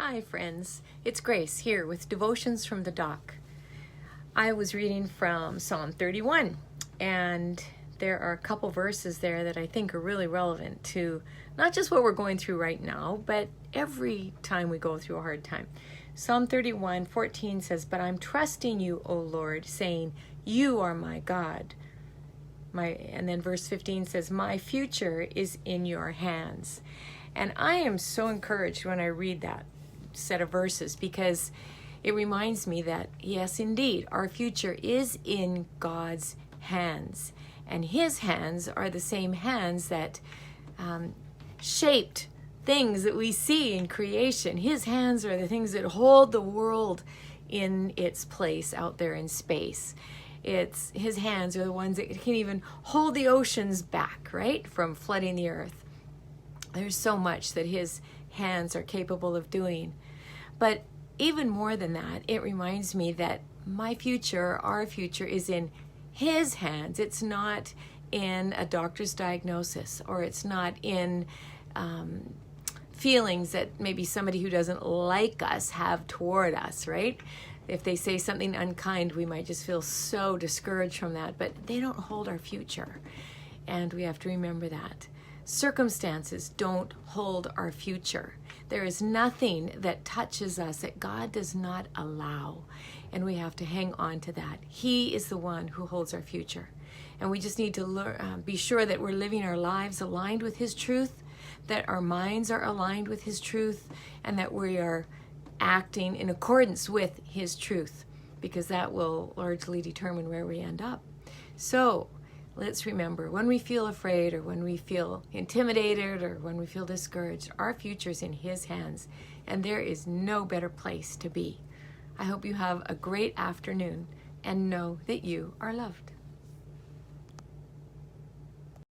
Hi friends, it's Grace here with Devotions from the Dock. I was reading from Psalm 31 and there are a couple verses there that I think are really relevant to not just what we're going through right now, but every time we go through a hard time. Psalm 31:14 says, "But I'm trusting you, O Lord, saying, you are my God." And then verse 15 says, "My future is in your hands." And I am so encouraged when I read that set of verses because it reminds me that yes, indeed, our future is in God's hands, and his hands are the same hands that shaped things that we see in creation. His hands are the things that hold the world in its place out there in space. It's his hands are the ones that can even hold the oceans back, right, from flooding the earth. There's so much that his hands are capable of doing. But even more than that, it reminds me that my future, our future, is in his hands. It's not in a doctor's diagnosis, or it's not in feelings that maybe somebody who doesn't like us have toward us, right? If they say something unkind, we might just feel so discouraged from that, but they don't hold our future. And we have to remember that. Circumstances don't hold our future. There is nothing that touches us that God does not allow, and we have to hang on to that. He is the one who holds our future, and we just need to be sure that we're living our lives aligned with his truth, that our minds are aligned with his truth, and that we are acting in accordance with his truth, because that will largely determine where we end up. So let's remember, when we feel afraid, or when we feel intimidated, or when we feel discouraged, our future's in his hands, and there is no better place to be. I hope you have a great afternoon and know that you are loved.